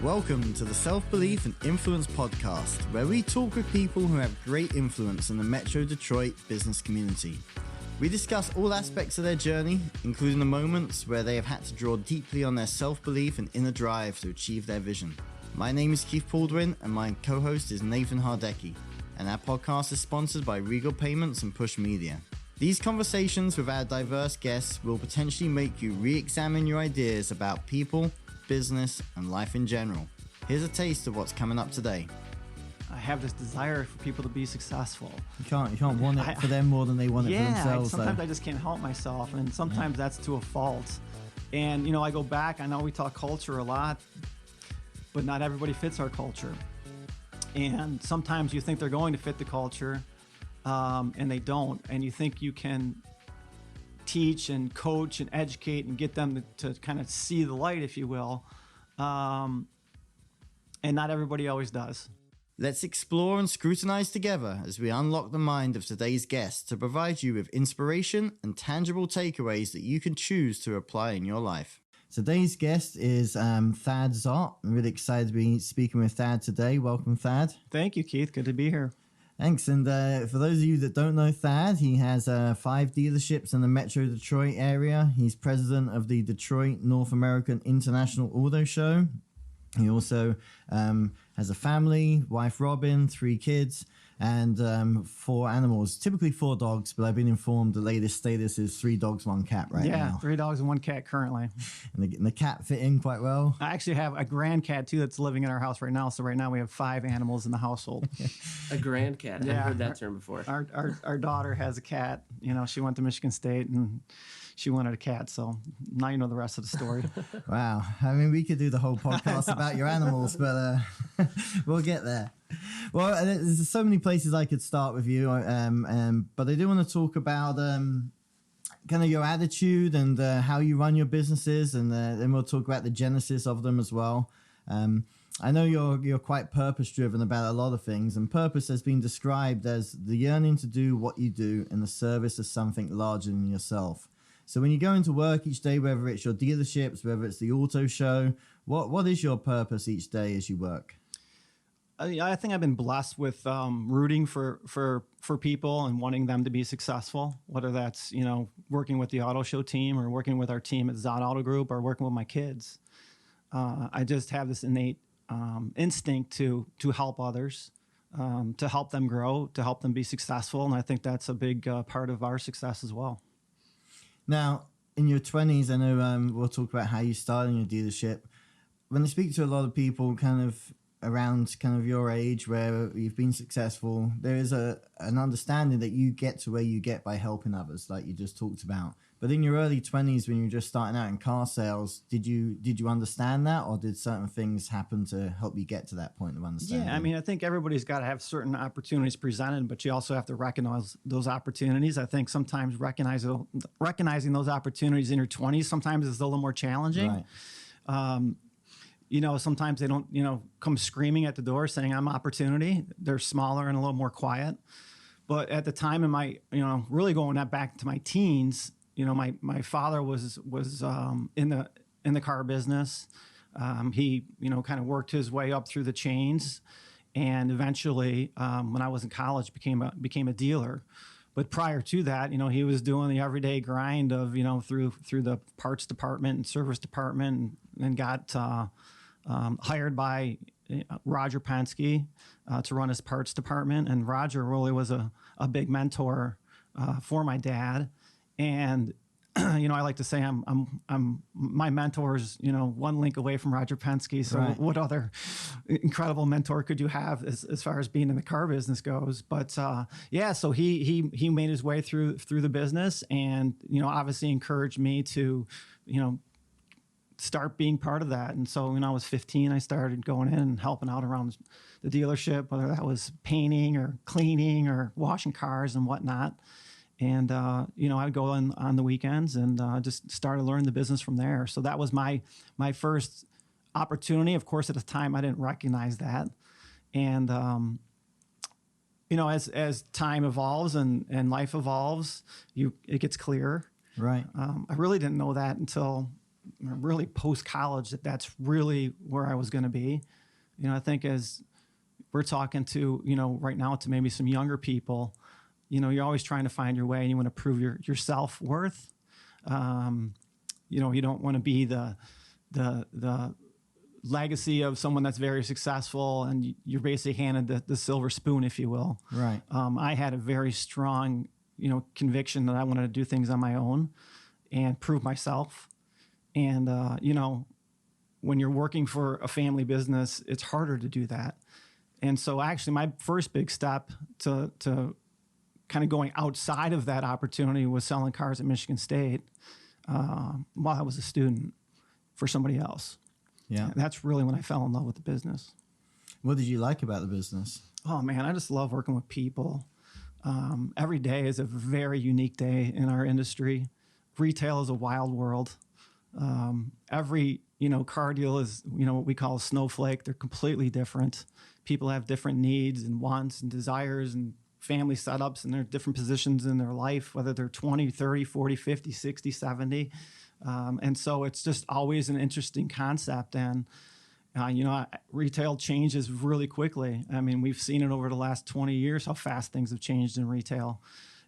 Welcome to the Self-Belief and Influence podcast, where we talk with people who have great influence in the Metro Detroit business community. We discuss all aspects of their journey, including the moments where they have had to draw deeply on their self-belief and inner drive to achieve their vision. My name is Keith Baldwin, and my co-host is Nathan Hardecki, and our podcast is sponsored by Regal Payments and Push Media. These conversations with our diverse guests will potentially make you re-examine your ideas about people, business, and life in general. Here's a taste of what's coming up today. I have this desire for people to be successful. You can't want it for them more than they want it for themselves. Sometimes I just can't help myself, and sometimes that's to a fault. And, I go back, I know we talk culture a lot, but not everybody fits our culture. And sometimes you think they're going to fit the culture, and they don't. And you think you can teach and coach and educate and get them to kind of see the light, if you will. And not everybody always does. Let's explore and scrutinize together as we unlock the mind of today's guest to provide you with inspiration and tangible takeaways that you can choose to apply in your life. Today's guest is Thad Szott. I'm really excited to be speaking with Thad today. Welcome, Thad. Thank you, Keith. Good to be here. Thanks. And for those of you that don't know Thad, he has 5 dealerships in the Metro Detroit area. He's president of the Detroit North American International Auto Show. He also has a family, wife Robin, 3 kids, and 4 animals, typically 4 dogs, but I've been informed the latest status is 3 dogs, 1 cat now. Yeah, 3 dogs and 1 cat currently. And the cat fit in quite well. I actually have a grand cat, too, that's living in our house right now. So right now we have 5 animals in the household. A grand cat. Yeah. I've heard that term before. Our daughter has a cat. She went to Michigan State and she wanted a cat. So now you know the rest of the story. Wow. I mean, we could do the whole podcast about your animals, but we'll get there. Well, there's so many places I could start with you, but I do want to talk about kind of your attitude and how you run your businesses, and then we'll talk about the genesis of them as well. I know you're quite purpose-driven about a lot of things, and purpose has been described as the yearning to do what you do in the service of something larger than yourself. So when you go into work each day, whether it's your dealerships, whether it's the auto show, what is your purpose each day as you work? I think I've been blessed with rooting for people and wanting them to be successful, whether that's, working with the auto show team or working with our team at Szott Auto Group or working with my kids. I just have this innate instinct to help others, to help them grow, to help them be successful. And I think that's a big part of our success as well. Now, in your 20s, I know we'll talk about how you started in your dealership. When I speak to a lot of people kind of around kind of your age where you've been successful, there is an understanding that you get to where you get by helping others, like you just talked about. But in your early 20s, when you were just starting out in car sales, did you understand that, or did certain things happen to help you get to that point of understanding? Yeah, I mean, I think everybody's got to have certain opportunities presented, but you also have to recognize those opportunities. I think sometimes recognizing those opportunities in your 20s sometimes is a little more challenging. Right. Sometimes they don't, come screaming at the door saying I'm opportunity. They're smaller and a little more quiet. But at the time in my, really going back to my teens, my father was in the car business. He, kind of worked his way up through the chains, and eventually, when I was in college, became a dealer. But prior to that, he was doing the everyday grind of, through the parts department and service department, and got hired by Roger Penske to run his parts department. And Roger really was a big mentor for my dad. And I like to say I'm my mentor's, one link away from Roger Penske. So right. What other incredible mentor could you have as far as being in the car business goes? But so he made his way through the business, and obviously encouraged me to start being part of that. And so when I was 15, I started going in and helping out around the dealership, whether that was painting or cleaning or washing cars and whatnot. And, I'd go in on the weekends and just started learning the business from there. So that was my first opportunity. Of course, at the time, I didn't recognize that. And, as time evolves and life evolves, it gets clearer. Right. I really didn't know that until really post college that's really where I was going to be. I think as we're talking to, right now to maybe some younger people, you're always trying to find your way and you want to prove your self-worth. You don't want to be the legacy of someone that's very successful and you're basically handed the silver spoon, if you will. Right. I had a very strong, conviction that I wanted to do things on my own and prove myself. And, when you're working for a family business, it's harder to do that. And so actually my first big step to kind of going outside of that opportunity was selling cars at Michigan State while I was a student for somebody else. Yeah. And that's really when I fell in love with the business. What did you like about the business? Oh man, I just love working with people. Every day is a very unique day in our industry. Retail is a wild world. Every, car deal is, what we call a snowflake. They're completely different. People have different needs and wants and desires and family setups, and they're different positions in their life, whether they're 20, 30, 40, 50, 60, 70. And so it's just always an interesting concept. And, retail changes really quickly. I mean, we've seen it over the last 20 years, how fast things have changed in retail.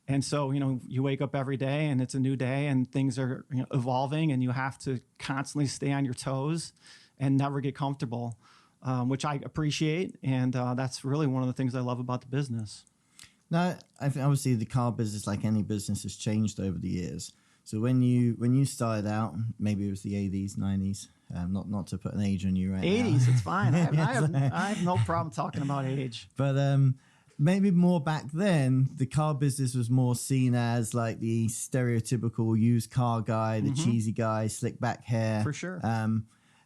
And so, you wake up every day and it's a new day and things are evolving and you have to constantly stay on your toes and never get comfortable, which I appreciate. And that's really one of the things I love about the business. Now, I think obviously the car business, like any business, has changed over the years. So when you started out, maybe it was the 80s, 90s, not to put an age on you right 80s, now. it's fine. I have no problem talking about age. But maybe more back then, the car business was more seen as like the stereotypical used car guy, the cheesy guy, slick back hair. For sure.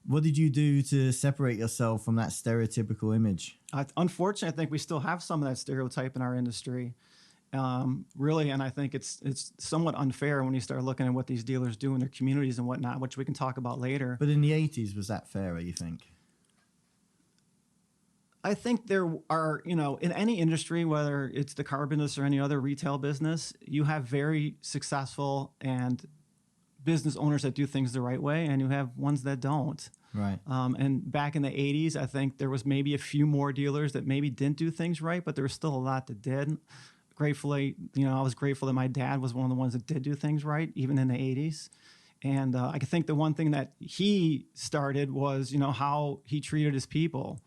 What did you do to separate yourself from that stereotypical image? Unfortunately, I think we still have some of that stereotype in our industry. Really, and I think it's somewhat unfair when you start looking at what these dealers do in their communities and whatnot, which we can talk about later. But in the 80s, was that fairer, you think? I think there are, in any industry, whether it's the car business or any other retail business, you have very successful and business owners that do things the right way, and you have ones that don't. Right. And back in the 80s, I think there was maybe a few more dealers that maybe didn't do things right, but there was still a lot that did. Gratefully, I was grateful that my dad was one of the ones that did do things right, even in the 80s. And I think the one thing that he started was, how he treated his people.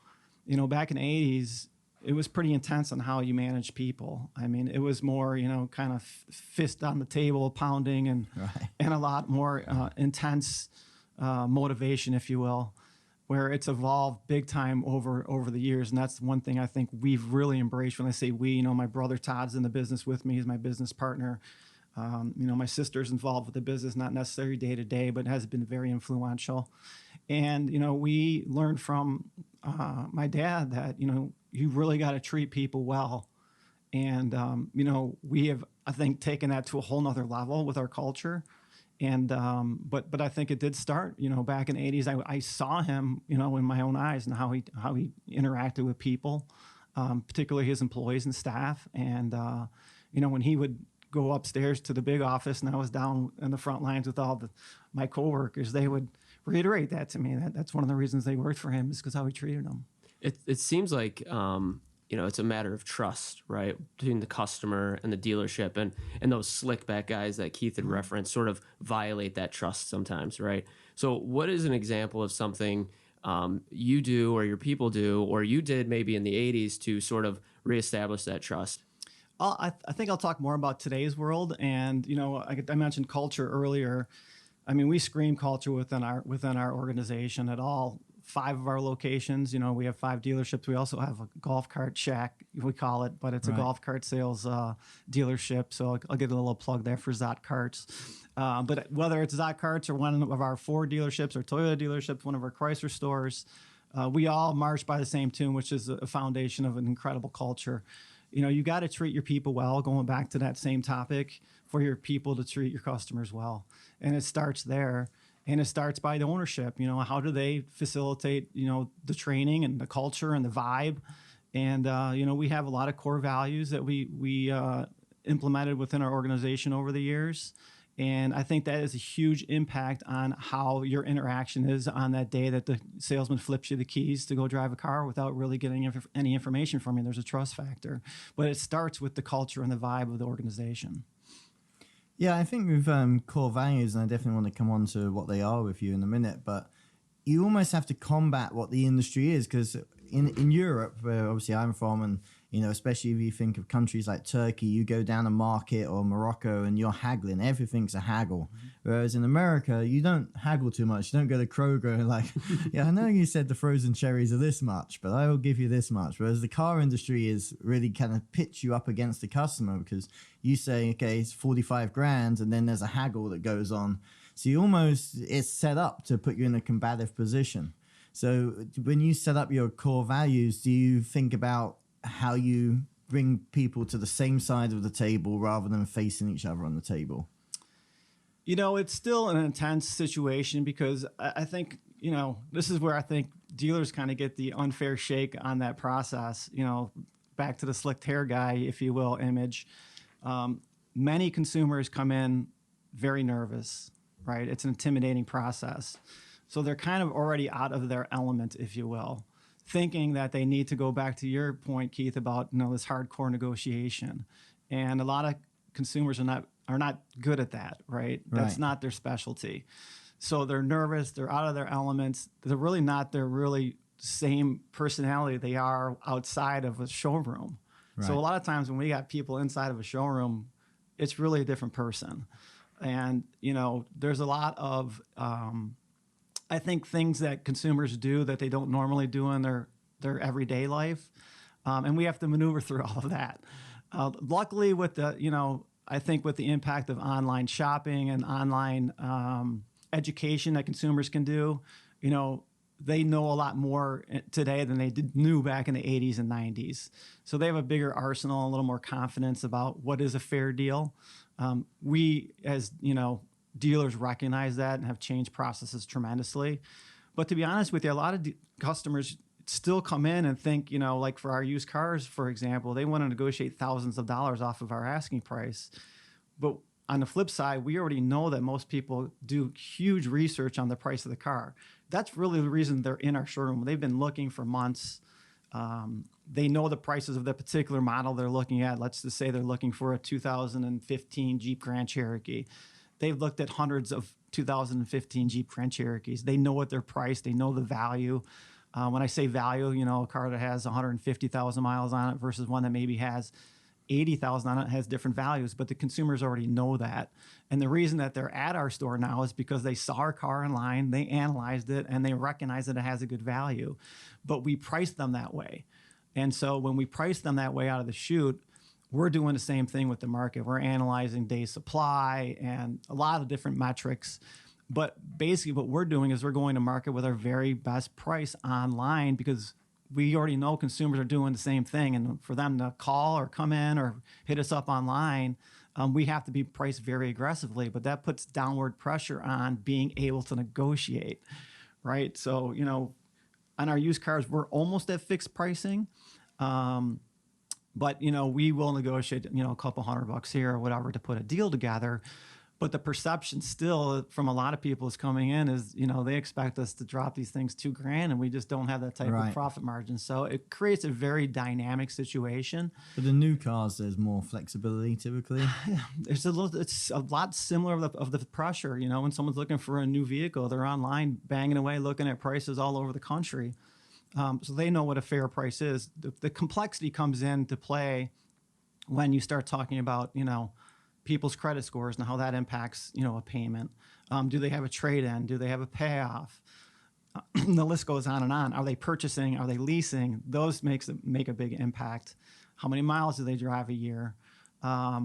Back in the 80s, it was pretty intense on how you manage people. I mean, it was more, kind of fist on the table pounding and a lot more intense motivation, if you will, where it's evolved big time over the years. And that's one thing I think we've really embraced. When I say we, my brother Todd's in the business with me. He's my business partner. My sister's involved with the business, not necessarily day to day, but has been very influential. And, we learned from my dad that, you really got to treat people well. And, we have, I think, taken that to a whole nother level with our culture. And, but I think it did start, back in the 80s. I saw him, in my own eyes and how he interacted with people, particularly his employees and staff. And, when he would go upstairs to the big office and I was down in the front lines with all my coworkers, they would reiterate that to me. That's one of the reasons they worked for him, is because how he treated them. It seems like, it's a matter of trust, right, between the customer and the dealership, and those slick back guys that Keith had referenced sort of violate that trust sometimes, right? So what is an example of something you do or your people do or you did maybe in the 80s to sort of reestablish that trust? I think I'll talk more about today's world. And, I mentioned culture earlier. I mean, we scream culture within our organization at all 5 of our locations. We have 5 dealerships. We also have a golf cart shack, we call it, but it's a golf cart sales dealership. So I'll give a little plug there for Szott Carts. But whether it's Szott Carts or one of our Ford dealerships or Toyota dealerships, one of our Chrysler stores, we all march by the same tune, which is a foundation of an incredible culture. You got to treat your people well, going back to that same topic, for your people to treat your customers well. And it starts there. And it starts by the ownership. How do they facilitate, the training and the culture and the vibe? And, we have a lot of core values that we implemented within our organization over the years. And I think that is a huge impact on how your interaction is on that day that the salesman flips you the keys to go drive a car without really getting any information from you. There's a trust factor. But it starts with the culture and the vibe of the organization. Yeah, I think with core values, and I definitely want to come on to what they are with you in a minute, but you almost have to combat what the industry is, because in Europe, where obviously I'm from, and especially if you think of countries like Turkey, you go down a market or Morocco and you're haggling. Everything's a haggle. Whereas in America, you don't haggle too much. You don't go to Kroger and like, yeah, I know you said the frozen cherries are this much, but I will give you this much. Whereas the car industry is really kind of pitch you up against the customer, because you say, okay, it's 45 grand, and then there's a haggle that goes on. So it's set up to put you in a combative position. So when you set up your core values, do you think about how you bring people to the same side of the table rather than facing each other on the table? It's still an intense situation, because I think, this is where I think dealers kind of get the unfair shake on that process. Back to the slicked hair guy, if you will, image. Many consumers come in very nervous, right? It's an intimidating process. So they're kind of already out of their element, if you will, thinking that they need to go back to your point, Keith, about this hardcore negotiation. And a lot of consumers are not good at that, right? That's not their specialty. So they're nervous, they're out of their elements. They're really not their really same personality they are outside of a showroom. Right. So a lot of times when we got people inside of a showroom, it's really a different person. And, there's a lot of, I think, things that consumers do that they don't normally do in their everyday life. And we have to maneuver through all of that. Luckily, with the, I think with the impact of online shopping and online education that consumers can do, they know a lot more today than they knew back in the 80s and 90s. So they have a bigger arsenal, a little more confidence about what is a fair deal. We, as dealers, recognize that and have changed processes tremendously. But to be honest with you, a lot of customers still come in and think, like for our used cars, for example, they want to negotiate thousands of dollars off of our asking price. But on the flip side, we already know that most people do huge research on the price of the car. That's really the reason they're in our showroom. They've been looking for months. They know the prices of the particular model they're looking at. Let's just say they're looking for a 2015 Jeep Grand Cherokee. They've looked at hundreds of 2015 Jeep Grand Cherokees. They know what they're priced. They know the value. When I say value, a car that has 150,000 miles on it versus one that maybe has 80,000 on it has different values, but the consumers already know that. And the reason that they're at our store now is because they saw our car online, they analyzed it, and they recognize that it has a good value. But we price them that way. And so when we price them that way out of the chute, we're doing the same thing with the market. We're analyzing day supply and a lot of different metrics. But basically what we're doing is we're going to market with our very best price online, because we already know consumers are doing the same thing. And for them to call or come in or hit us up online, we have to be priced very aggressively. But that puts downward pressure on being able to negotiate, right? So, on our used cars, we're almost at fixed pricing. But, we will negotiate, a couple $100 here or whatever to put a deal together. But the perception still from a lot of people is coming in is, they expect us to drop these things $2,000, and we just don't have that type of profit margin. So it creates a very dynamic situation. For the new cars, there's more flexibility typically. It's a lot similar of the pressure. When someone's looking for a new vehicle, they're online banging away, looking at prices all over the country. So they know what a fair price is. The complexity comes into play when you start talking about, people's credit scores and how that impacts, a payment. Do they have a trade-in? Do they have a payoff? The list goes on and on. Are they purchasing? Are they leasing? Those make a big impact. How many miles do they drive a year? How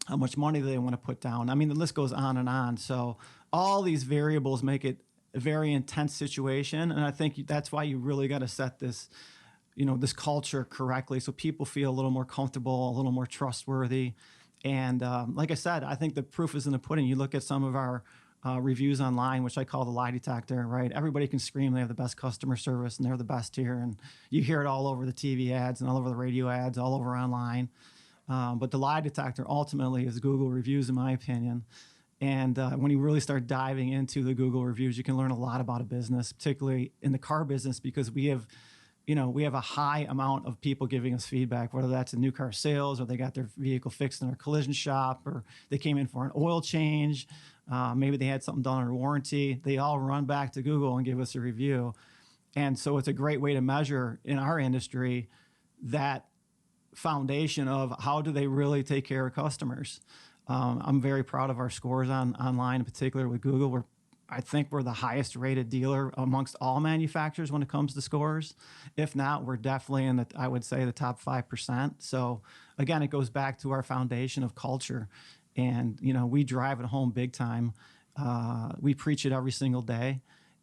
much money do they want to put down? I mean, the list goes on and on. So all these variables make it a very intense situation. And I think that's why you really got to set this, this culture correctly, so people feel a little more comfortable, a little more trustworthy. And like I said, I think the proof is in the pudding. You look at some of our reviews online, which I call the lie detector, right? Everybody can scream they have the best customer service and they're the best here. And you hear it all over the TV ads and all over the radio ads, all over online. But the lie detector ultimately is Google reviews, in my opinion. And when you really start diving into the Google reviews, you can learn a lot about a business, particularly in the car business, because we have a high amount of people giving us feedback, whether that's in new car sales or they got their vehicle fixed in our collision shop or they came in for an oil change. Maybe they had something done under warranty. They all run back to Google and give us a review. And so it's a great way to measure in our industry that foundation of how do they really take care of customers. I'm very proud of our scores online, in particular with Google. I think we're the highest rated dealer amongst all manufacturers when it comes to scores. If not, we're definitely in I would say the top 5%. So again, it goes back to our foundation of culture. And, we drive it home big time. We preach it every single day.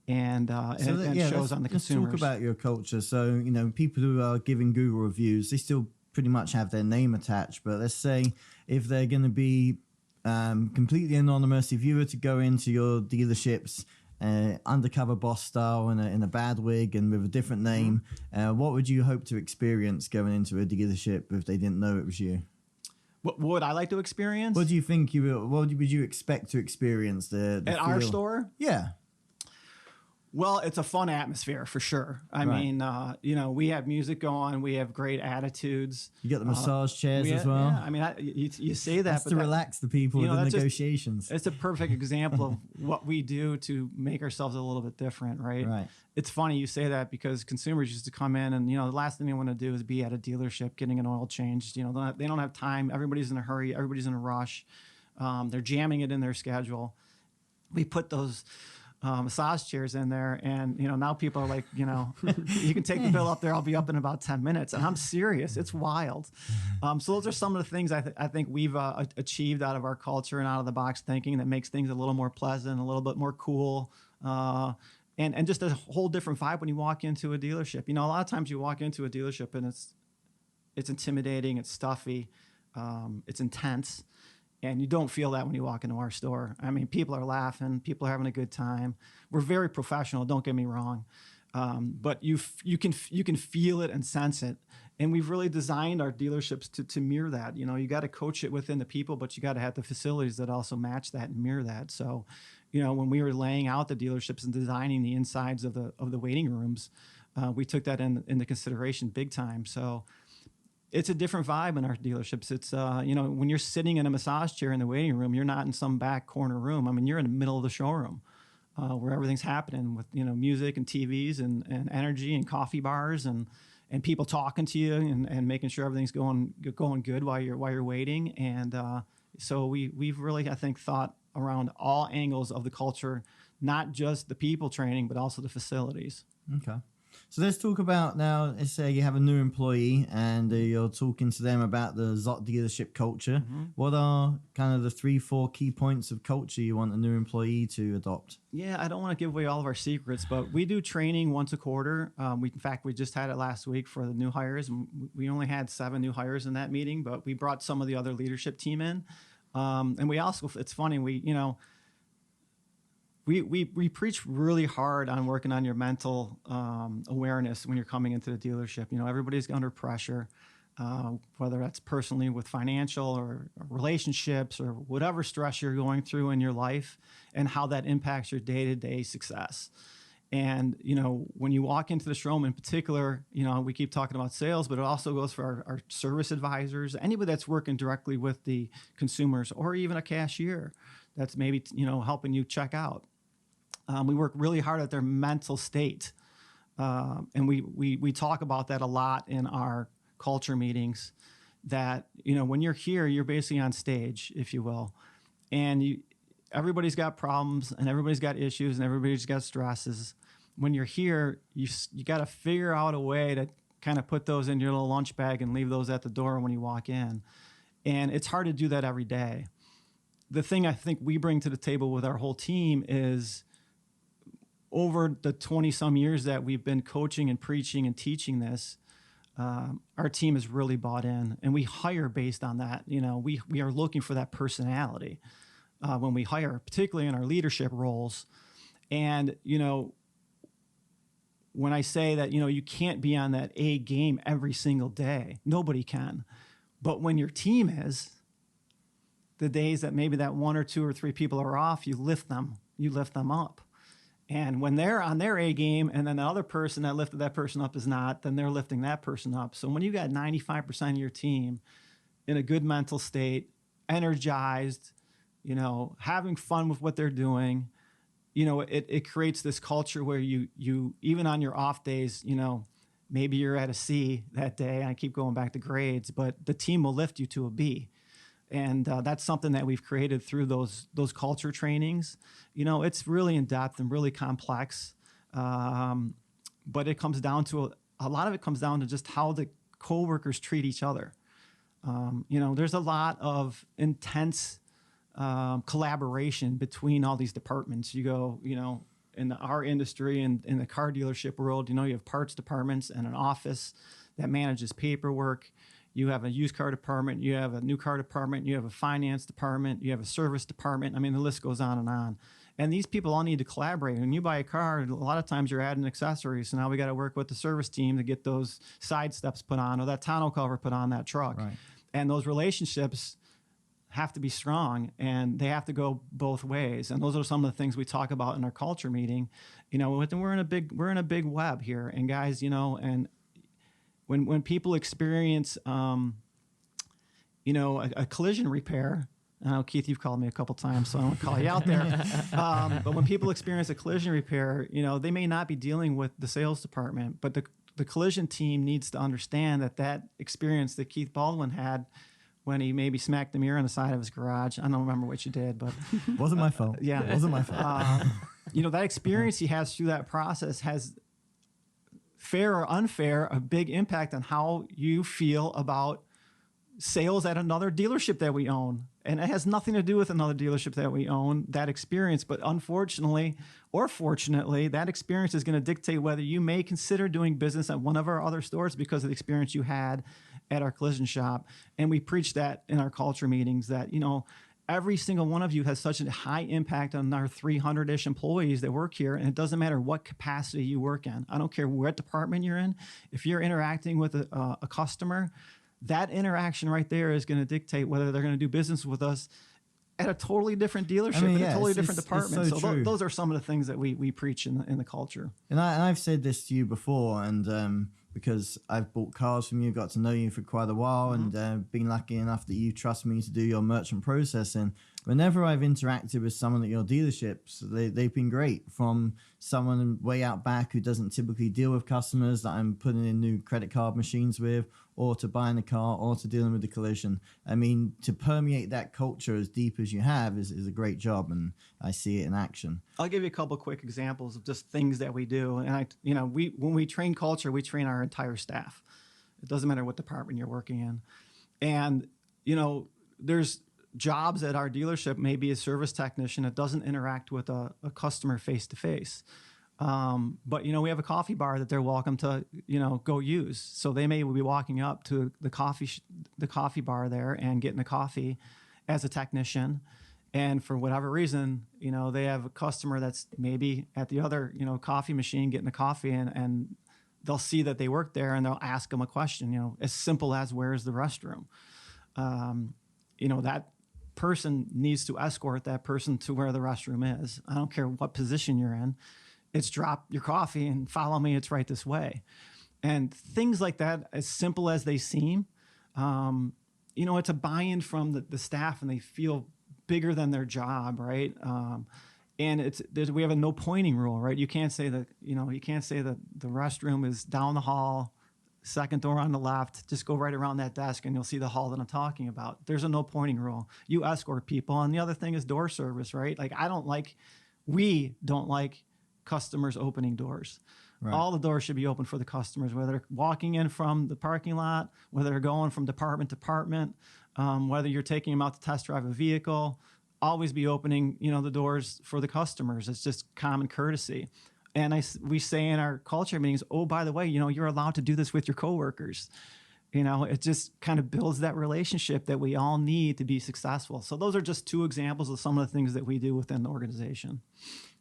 And it shows on the consumers. Let's talk about your culture. So, people who are giving Google reviews, they still pretty much have their name attached. But let's say if they're going to be completely anonymous, if you were to go into your dealerships undercover boss style in a bad wig and with a different name, what would you hope to experience going into a dealership if they didn't know it was you? What would I like to experience? What do you think what would you expect to experience the at our store? Yeah. Well, it's a fun atmosphere for sure. I mean, we have music going. We have great attitudes. You got the massage chairs as well. Yeah, I mean, you say that. That's to relax the people in the negotiations. It's a perfect example of what we do to make ourselves a little bit different, right? Right. It's funny you say that because consumers used to come in and, the last thing they want to do is be at a dealership getting an oil changed. They don't have time. Everybody's in a hurry. Everybody's in a rush. They're jamming it in their schedule. We put those massage chairs in there, and now people are like, you can take the bill up there, I'll be up in about 10 minutes, and I'm serious. It's wild. So those are some of the things I think we've achieved out of our culture and out of the box thinking that makes things a little more pleasant, a little bit more cool, and just a whole different vibe when you walk into a dealership. A lot of times you walk into a dealership and it's intimidating, it's stuffy, it's intense. And you don't feel that when you walk into our store. I mean, people are laughing, people are having a good time. We're very professional, don't get me wrong. But you can feel it and sense it. And we've really designed our dealerships to mirror that. You got to coach it within the people, but you got to have the facilities that also match that and mirror that. So, when we were laying out the dealerships and designing the insides of the waiting rooms, we took that into consideration big time. So it's a different vibe in our dealerships. It's, when you're sitting in a massage chair in the waiting room, you're not in some back corner room. I mean, you're in the middle of the showroom where everything's happening with, music and TVs and energy and coffee bars and people talking to you and making sure everything's going good while you're waiting. And so we've really, I think, thought around all angles of the culture, not just the people training, but also the facilities. Okay. So let's talk about now, let's say you have a new employee and you're talking to them about the Szott dealership culture. Mm-hmm. What are kind of the 3-4 key points of culture you want a new employee to adopt? Yeah, I don't want to give away all of our secrets, but we do training once a quarter. In fact, we just had it last week for the new hires. We only had 7 new hires in that meeting, but we brought some of the other leadership team in. And we also, it's funny, we preach really hard on working on your mental awareness when you're coming into the dealership. Everybody's under pressure, whether that's personally with financial or relationships or whatever stress you're going through in your life and how that impacts your day-to-day success. And, when you walk into the showroom in particular, we keep talking about sales, but it also goes for our service advisors, anybody that's working directly with the consumers, or even a cashier that's maybe, helping you check out. We work really hard at their mental state. And we talk about that a lot in our culture meetings, that, when you're here, you're basically on stage, if you will. And everybody's got problems and everybody's got issues and everybody's got stresses. When you're here, you got to figure out a way to kind of put those in your little lunch bag and leave those at the door when you walk in. And it's hard to do that every day. The thing I think we bring to the table with our whole team is, over the 20-some years that we've been coaching and preaching and teaching this, our team is really bought in, and we hire based on that. We are looking for that personality when we hire, particularly in our leadership roles. And, when I say that, you can't be on that A game every single day, nobody can. But when your team is, the days that maybe that 1 or 2 or 3 people are off, you lift them up. And when they're on their A game and then the other person that lifted that person up is not, then they're lifting that person up. So when you got 95% of your team in a good mental state, energized, having fun with what they're doing, it creates this culture where you even on your off days, maybe you're at a C that day. I keep going back to grades, but the team will lift you to a B. And that's something that we've created through those culture trainings. It's really in depth and really complex, but it comes down to a lot of it comes down to just how the coworkers treat each other. There's a lot of intense collaboration between all these departments. You go, in our industry and in the car dealership world, you have parts departments and an office that manages paperwork. You have a used car department, you have a new car department, you have a finance department, you have a service department. I mean, the list goes on. And these people all need to collaborate. When you buy a car, a lot of times you're adding accessories. So now we got to work with the service team to get those side steps put on or that tonneau cover put on that truck. Right. And those relationships have to be strong and they have to go both ways. And those are some of the things we talk about in our culture meeting. We're in a big web here. And guys, and when people experience, a collision repair, I know, Keith, you've called me a couple times, so I won't call you out there. But when people experience a collision repair, they may not be dealing with the sales department, but the collision team needs to understand that experience that Keith Baldwin had when he maybe smacked the mirror on the side of his garage. I don't remember what you did, but wasn't my fault. Yeah, it wasn't my fault. That experience he has through that process has, fair or unfair, a big impact on how you feel about sales at another dealership that we own. And it has nothing to do with another dealership that we own, that experience. But unfortunately, or fortunately, that experience is going to dictate whether you may consider doing business at one of our other stores because of the experience you had at our collision shop. And we preach that in our culture meetings that, every single one of you has such a high impact on our 300-ish employees that work here. And it doesn't matter what capacity you work in. I don't care what department you're in. If you're interacting with a customer, that interaction right there is going to dictate whether they're going to do business with us at a totally different dealership, in a totally different department. So those are some of the things that we preach in the culture. And I've said this to you before, and because I've bought cars from you, got to know you for quite a while, and been lucky enough that you trust me to do your merchant processing. Whenever I've interacted with someone at your dealerships, they've been great. From someone way out back who doesn't typically deal with customers that I'm putting in new credit card machines with, or to buying a car, or to dealing with the collision. I mean, to permeate that culture as deep as you have is a great job, and I see it in action. I'll give you a couple of quick examples of just things that we do. And when we train culture, we train our entire staff. It doesn't matter what department you're working in. And, there's jobs at our dealership, maybe a service technician that doesn't interact with a customer face-to-face. But, we have a coffee bar that they're welcome to, go use. So they may be walking up to the coffee bar there and getting a coffee as a technician. And for whatever reason, they have a customer that's maybe at the other, coffee machine getting a coffee, and they'll see that they work there and they'll ask them a question, as simple as, where's the restroom? That person needs to escort that person to where the restroom is. I don't care what position you're in. It's drop your coffee and follow me. It's right this way. And things like that, as simple as they seem, it's a buy-in from the staff, and they feel bigger than their job, right? And we have a no pointing rule, right? You can't say that the restroom is down the hall, second door on the left. Just go right around that desk and you'll see the hall that I'm talking about. There's a no pointing rule. You escort people. And the other thing is door service, right? Like we don't like customers opening doors. Right. All the doors should be open for the customers, whether they're walking in from the parking lot, whether they're going from department to department, whether you're taking them out to test drive a vehicle. Always be opening, the doors for the customers. It's just common courtesy. And we say in our culture meetings, oh, by the way, you're allowed to do this with your coworkers. It just kind of builds that relationship that we all need to be successful. So those are just two examples of some of the things that we do within the organization.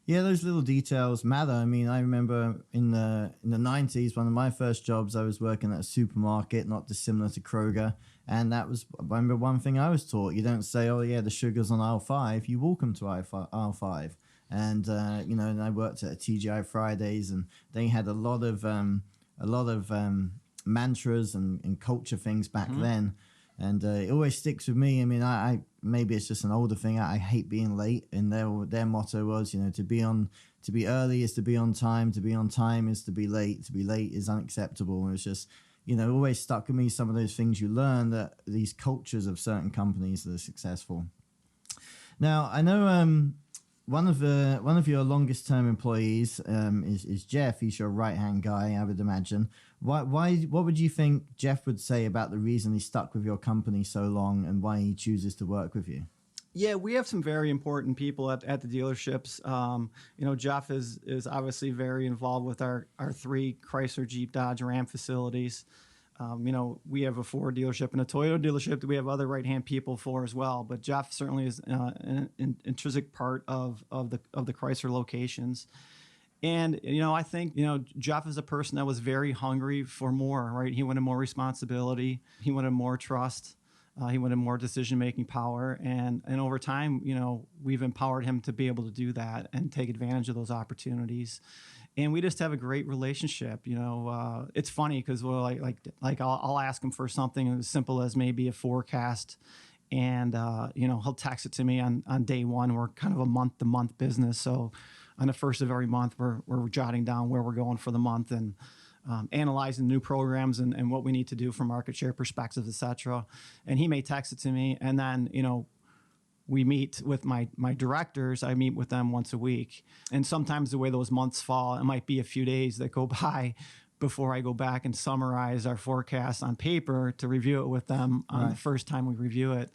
Yeah, those little details matter. I mean, I remember in the 90s, one of my first jobs, I was working at a supermarket, not dissimilar to Kroger. And I remember one thing I was taught, you don't say, oh yeah, the sugar's on aisle 5, you walk them to aisle 5. And, and I worked at a TGI Fridays, and they had a lot of mantras and culture things back then. And it always sticks with me. I mean, I maybe it's just an older thing. I hate being late, and their motto was, to be early is to be on time. To be on time is to be late. To be late is unacceptable. And it's just, always stuck with me. Some of those things you learn, that these cultures of certain companies that are successful. Now, I know one of your longest term employees is Jeff. He's your right hand guy, I would imagine. What would you think Jeff would say about the reason he stuck with your company so long and why he chooses to work with you? Yeah, we have some very important people at the dealerships. Jeff is obviously very involved with our 3 Chrysler, Jeep, Dodge, Ram facilities. We have a Ford dealership and a Toyota dealership that we have other right-hand people for as well. But Jeff certainly is an intrinsic part of the Chrysler locations. And, I think, Jeff is a person that was very hungry for more, right? He wanted more responsibility. He wanted more trust. He wanted more decision-making power. And over time, we've empowered him to be able to do that and take advantage of those opportunities. And we just have a great relationship. It's funny because I'll ask him for something as simple as maybe a forecast, and he'll text it to me on day one. We're kind of a month-to-month business, so on the first of every month, we're jotting down where we're going for the month and analyzing new programs and what we need to do from market share perspectives, et cetera. And he may text it to me, and then we meet with my directors. I meet with them once a week. And sometimes the way those months fall, it might be a few days that go by before I go back and summarize our forecast on paper to review it with them on the first time we review it.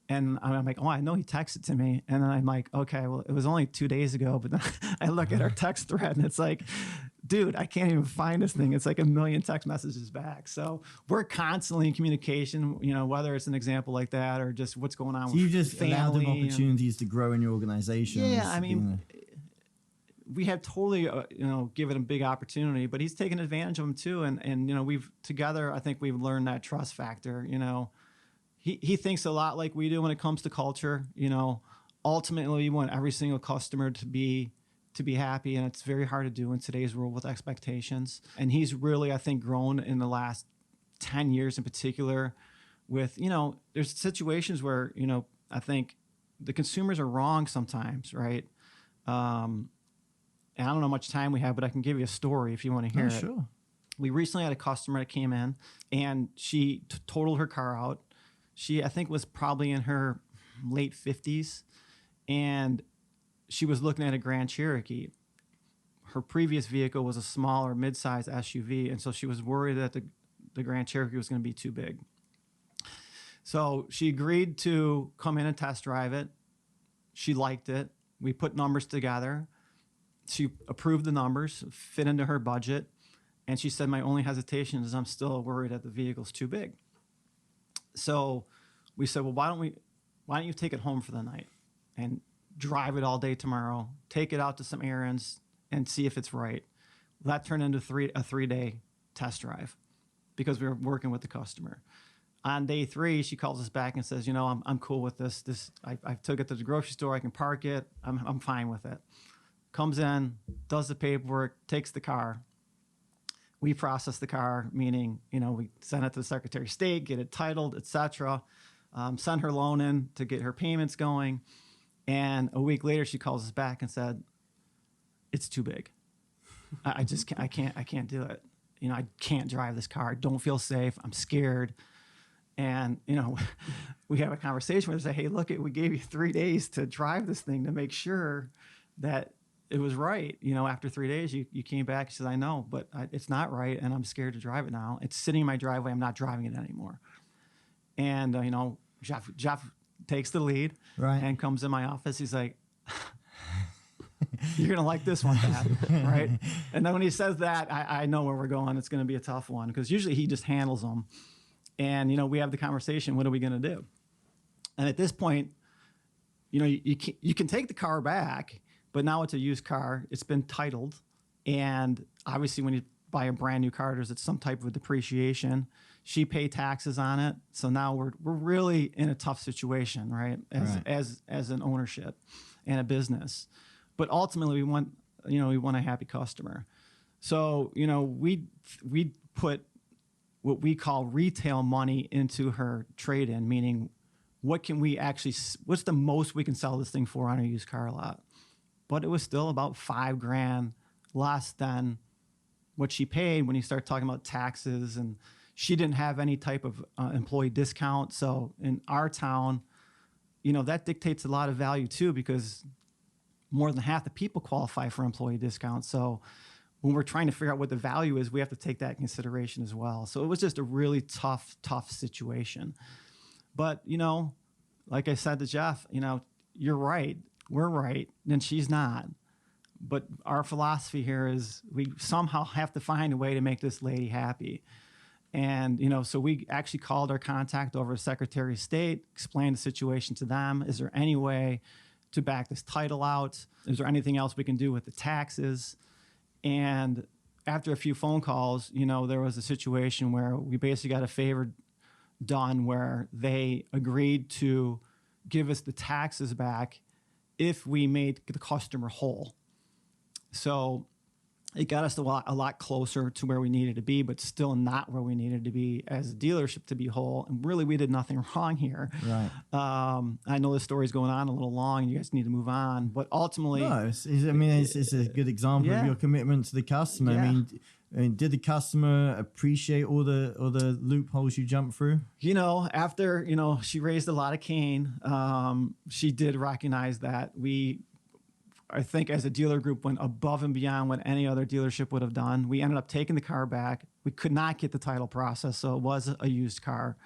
And I'm like, oh, I know he texted to me. And then I'm like, okay, well, it was only 2 days ago. But then I look at our text thread and it's like, dude, I can't even find this thing. It's like a million text messages back. So we're constantly in communication, whether it's an example like that or just what's going on with you just family. Allow them opportunities to grow in your organization. Yeah, I mean, we have totally, given him a big opportunity, but he's taken advantage of them too. And we've together, I think we've learned that trust factor. He thinks a lot like we do when it comes to culture. Ultimately, we want every single customer to be happy, and it's very hard to do in today's world with expectations. And he's really, I think, grown in the last 10 years in particular with, there's situations where, I think the consumers are wrong sometimes, right? And I don't know how much time we have, but I can give you a story if you want to hear it. Sure. We recently had a customer that came in, and she totaled her car out. She, I think, was probably in her late 50s, and she was looking at a Grand Cherokee. Her previous vehicle was a smaller mid-size SUV, and so she was worried that the Grand Cherokee was going to be too big. So she agreed to come in and test drive it. She liked it. We put numbers together. She approved the numbers, fit into her budget, and she said, my only hesitation is I'm still worried that the vehicle's too big. So we said, well, why don't you take it home for the night and drive it all day tomorrow, take it out to some errands and see if it's right. That turned into a 3-day test drive because we were working with the customer. On day 3, she calls us back and says, I'm cool with this. I took it to the grocery store. I can park it. I'm fine with it. Comes in, does the paperwork, takes the car. We process the car, meaning, we send it to the Secretary of State, get it titled, et cetera, send her loan in to get her payments going. And a week later, she calls us back and said, it's too big. I can't do it. I can't drive this car. I don't feel safe. I'm scared. And, we have a conversation with her, say, hey, look, we gave you 3 days to drive this thing to make sure that it was right. After 3 days, you came back. She said, I know, but it's not right, and I'm scared to drive it now. It's sitting in my driveway. I'm not driving it anymore. And, Jeff takes the lead and comes in my office. He's like, you're going to like this one, Dad, right? And then when he says that, I know where we're going. It's going to be a tough one because usually he just handles them. And, we have the conversation, what are we going to do? And at this point, you can take the car back, but now it's a used car. It's been titled, and obviously when you buy a brand new car, there's some type of depreciation. She paid taxes on it, so now we're really in a tough situation, right? As an ownership and a business, but ultimately we want a happy customer. So we put what we call retail money into her trade-in, meaning what's the most we can sell this thing for on a used car lot? But it was still about $5,000 less than what she paid when you start talking about taxes, and she didn't have any type of employee discount. So in our town, that dictates a lot of value too, because more than half the people qualify for employee discounts. So when we're trying to figure out what the value is, we have to take that in consideration as well. So it was just a really tough situation. But, like I said to Jeff, you're right, we're right, and she's not. But our philosophy here is we somehow have to find a way to make this lady happy. And, so we actually called our contact over to Secretary of State, explained the situation to them. Is there any way to back this title out? Is there anything else we can do with the taxes? And after a few phone calls, there was a situation where we basically got a favor done where they agreed to give us the taxes back if we made the customer whole. So it got us a lot closer to where we needed to be, but still not where we needed to be as a dealership to be whole. And really, we did nothing wrong here. Right. I know this story's going on a little long, and you guys need to move on. But ultimately, no, it's a good example of your commitment to the customer. Yeah. I mean, did the customer appreciate all the loopholes you jumped through? After she raised a lot of cane, she did recognize that I think as a dealer group went above and beyond what any other dealership would have done. We ended up taking the car back. We could not get the title process, so it was a used car.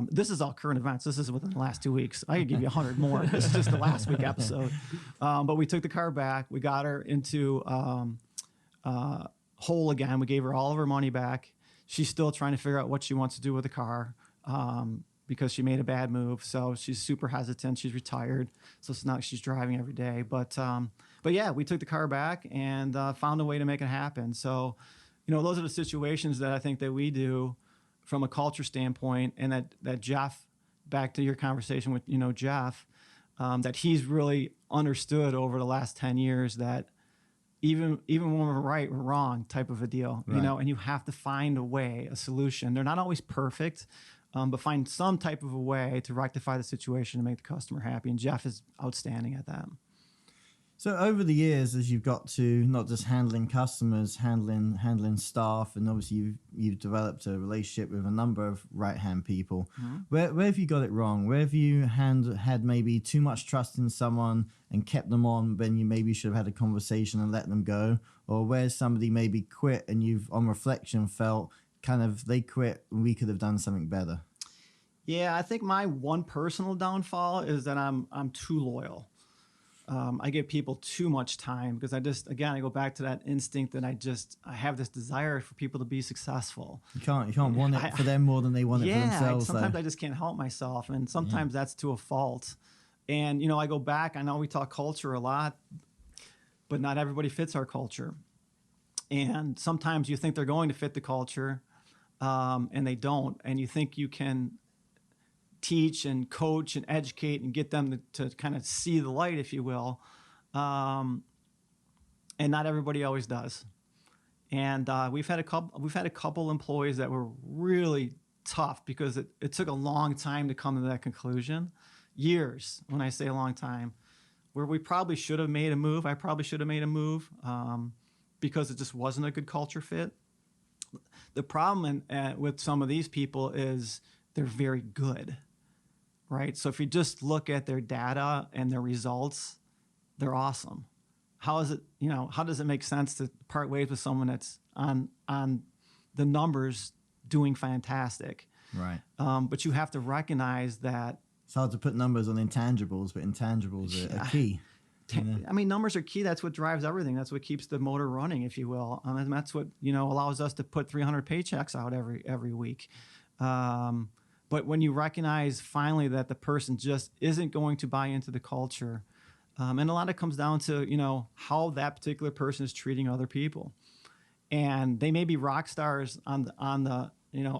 This is all current events. This is within the last 2 weeks. I could give you 100 more. This is just the last week episode. But we took the car back. We got her into whole again. We gave her all of her money back. She's still trying to figure out what she wants to do with the car. Because she made a bad move, so she's super hesitant. She's retired, so it's not like she's driving every day. But yeah, we took the car back and found a way to make it happen. So, those are the situations that I think that we do from a culture standpoint, and that Jeff, back to your conversation with Jeff, that he's really understood over the last 10 years that even when we're right, we're wrong type of a deal. Right. And you have to find a way, a solution. They're not always perfect. But find some type of a way to rectify the situation and make the customer happy. And Jeff is outstanding at that. So over the years, as you've got to not just handling customers, handling staff, and obviously you've developed a relationship with a number of right-hand people. Mm-hmm. Where have you got it wrong? Where have you had maybe too much trust in someone and kept them on, when you maybe should have had a conversation and let them go? Or where somebody maybe quit and you've, on reflection, felt kind of they quit and we could have done something better? Yeah, I think my one personal downfall is that I'm too loyal. I give people too much time because I go back to that instinct that I have this desire for people to be successful. You can't want it for them more than they want it for themselves. Sometimes I just can't help myself, and sometimes that's to a fault. And I go back. I know we talk culture a lot, but not everybody fits our culture. And sometimes you think they're going to fit the culture, and they don't. And you think you can teach and coach and educate and get them to kind of see the light, if you will. And not everybody always does. And we've had a couple employees that were really tough because it took a long time to come to that conclusion. Years, when I say a long time, where we probably should have made a move. I probably should have made a move because it just wasn't a good culture fit. The problem with some of these people is they're very good, right? So if you just look at their data and their results, they're awesome. How does it make sense to part ways with someone that's on the numbers doing fantastic? Right. But you have to recognize that it's hard to put numbers on intangibles, but intangibles are key. I mean, numbers are key. That's what drives everything. That's what keeps the motor running, if you will. And that's what allows us to put 300 paychecks out every week. But when you recognize finally that the person just isn't going to buy into the culture, And a lot of it comes down to, how that particular person is treating other people. And they may be rock stars on the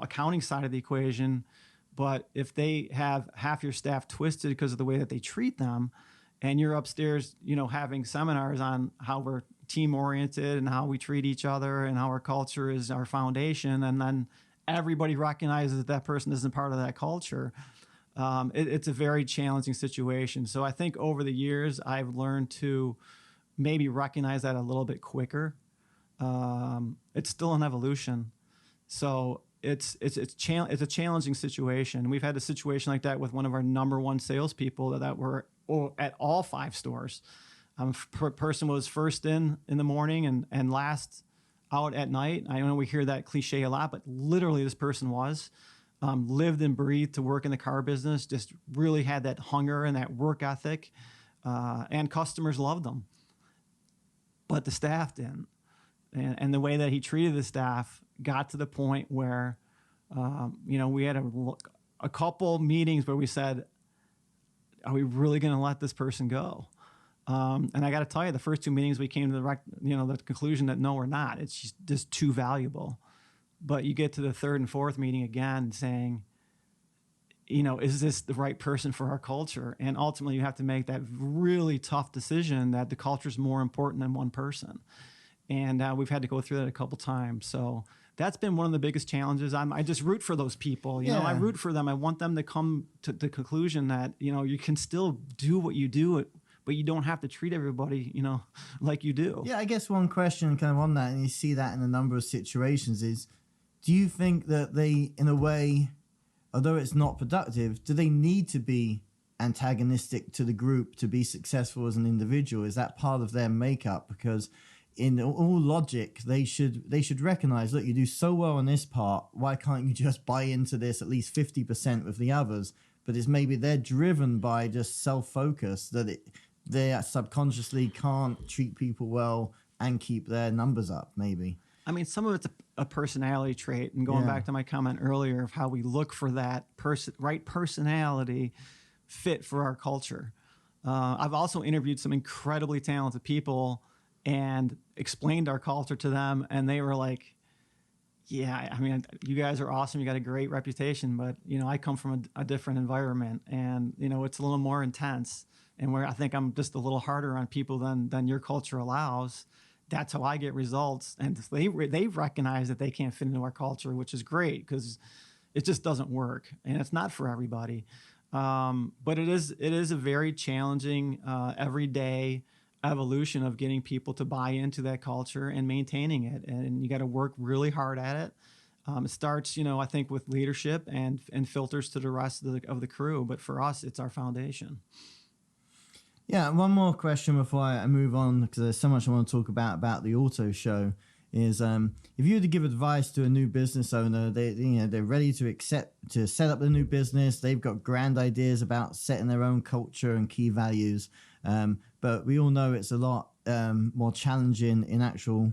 accounting side of the equation, but if they have half your staff twisted because of the way that they treat them, and you're upstairs, having seminars on how we're team oriented and how we treat each other and how our culture is our foundation, and then everybody recognizes that that person isn't part of that culture, it's a very challenging situation. So I think over the years, I've learned to maybe recognize that a little bit quicker. It's still an evolution. So it's a challenging situation. We've had a situation like that with one of our number one salespeople that were at all 5 stores. Person was first in the morning and last out at night. I know we hear that cliche a lot, but literally this person was lived and breathed to work in the car business, just really had that hunger and that work ethic, and customers loved them, but the staff didn't. And the way that he treated the staff got to the point where, we had a couple meetings where we said, are we really going to let this person go? And I got to tell you, the first 2 meetings we came to the conclusion that no, we're not. It's just too valuable. But you get to the 3rd and 4th meeting again saying, is this the right person for our culture? And ultimately you have to make that really tough decision that the culture is more important than one person. And we've had to go through that a couple times. So that's been one of the biggest challenges. I just root for those people. You know, I root for them. I want them to come to the conclusion that, you can still do what you do, but you don't have to treat everybody, like you do. Yeah, I guess one question kind of on that, and you see that in a number of situations, is do you think that they, in a way, although it's not productive, do they need to be antagonistic to the group to be successful as an individual? Is that part of their makeup? Because in all logic, they should recognize, look, you do so well on this part, why can't you just buy into this at least 50% with the others? But it's maybe they're driven by just self-focus that they subconsciously can't treat people well and keep their numbers up, maybe. I mean, some of it's a personality trait, and going back to my comment earlier of how we look for that right personality fit for our culture. I've also interviewed some incredibly talented people and explained our culture to them, and they were like, yeah, I mean, you guys are awesome. You got a great reputation, but, I come from a different environment, and, it's a little more intense, and where I think I'm just a little harder on people than your culture allows. That's how I get results. And they recognize that they can't fit into our culture, which is great because it just doesn't work, and it's not for everybody. But it is a very challenging everyday evolution of getting people to buy into that culture and maintaining it. And you got to work really hard at it. It starts, I think, with leadership and filters to the rest of the crew. But for us, it's our foundation. Yeah, one more question before I move on, because there's so much I want to talk about the auto show. Is if you were to give advice to a new business owner, they're ready to set up the new business. They've got grand ideas about setting their own culture and key values, but we all know it's a lot more challenging in actual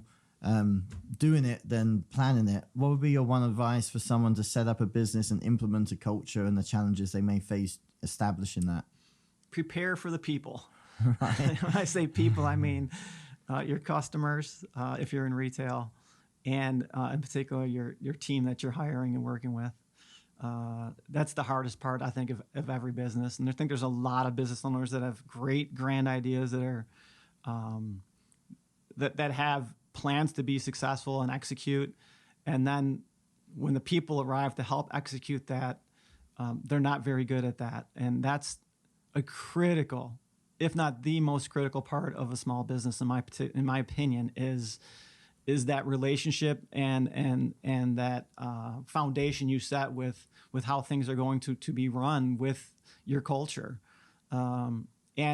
doing it than planning it. What would be your one advice for someone to set up a business and implement a culture and the challenges they may face establishing that? Prepare for the people. Right. When I say people, I mean your customers, if you're in retail, and in particular your team that you're hiring and working with. That's the hardest part, I think, of every business. And I think there's a lot of business owners that have great grand ideas that are that have plans to be successful and execute. And then when the people arrive to help execute that, they're not very good at that. And that's a critical, if not the most critical part of a small business, in my opinion, is that relationship and that foundation you set with how things are going to be run with your culture. And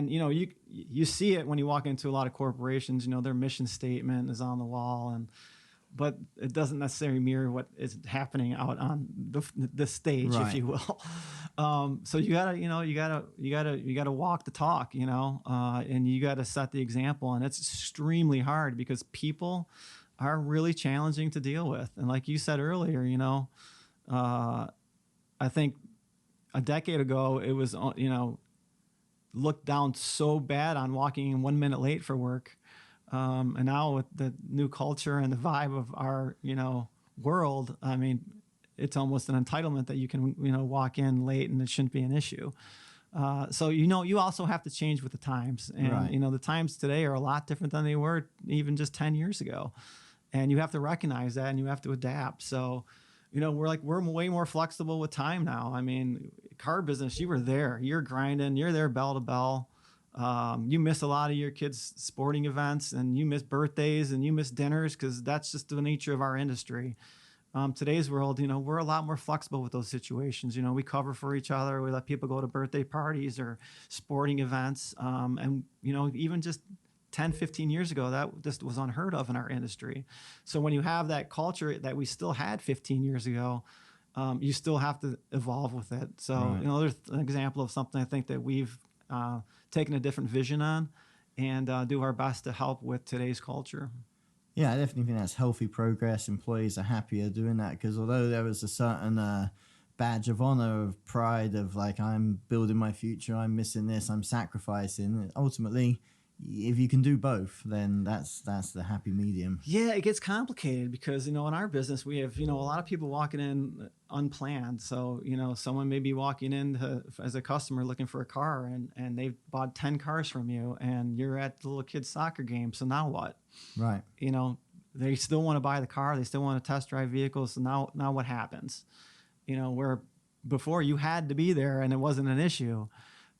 you see it when you walk into a lot of corporations. Their mission statement is on the wall, but it doesn't necessarily mirror what is happening out on the stage, right, if you will. So you gotta walk the talk, and you gotta set the example, and it's extremely hard because people are really challenging to deal with. And like you said earlier, I think a decade ago it was, looked down so bad on walking in 1 minute late for work. And now with the new culture and the vibe of our, world, I mean, it's almost an entitlement that you can, walk in late and it shouldn't be an issue. So, you also have to change with the times. And, Right. The times today are a lot different than they were even just 10 years ago. And you have to recognize that and you have to adapt. So, we're way more flexible with time now. I mean, car business, you were there, you're grinding, you're there bell to bell. You miss a lot of your kids' sporting events and you miss birthdays and you miss dinners because that's just the nature of our industry. Today's world, we're a lot more flexible with those situations. We cover for each other. We let people go to birthday parties or sporting events. And even just 10, 15 years ago, that just was unheard of in our industry. So when you have that culture that we still had 15 years ago, you still have to evolve with it. So, Right. There's an example of something I think that we've taken a different vision on and do our best to help with today's culture. Yeah, I definitely think that's healthy progress. Employees are happier doing that because although there was a certain badge of honor, of pride, of like, I'm building my future, I'm missing this, I'm sacrificing, ultimately, if you can do both, then that's the happy medium. Yeah, it gets complicated because, in our business, we have, a lot of people walking in unplanned. So, someone may be walking in as a customer looking for a car and they've bought 10 cars from you and you're at the little kid's soccer game. So now what? Right. They still want to buy the car. They still want to test drive vehicles. So now what happens? Where before you had to be there and it wasn't an issue.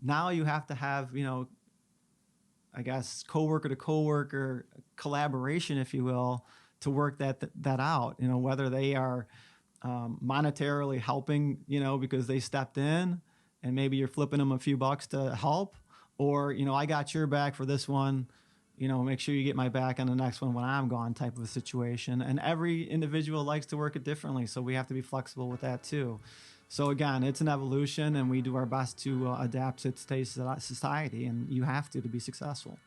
Now you have to have, I guess, coworker to coworker collaboration, if you will, to work that out. Whether they are monetarily helping, because they stepped in, and maybe you're flipping them a few bucks to help, or I got your back for this one. Make sure you get my back on the next one when I'm gone, type of a situation. And every individual likes to work it differently, so we have to be flexible with that too. So again, it's an evolution, and we do our best to adapt to today's society, and you have to be successful.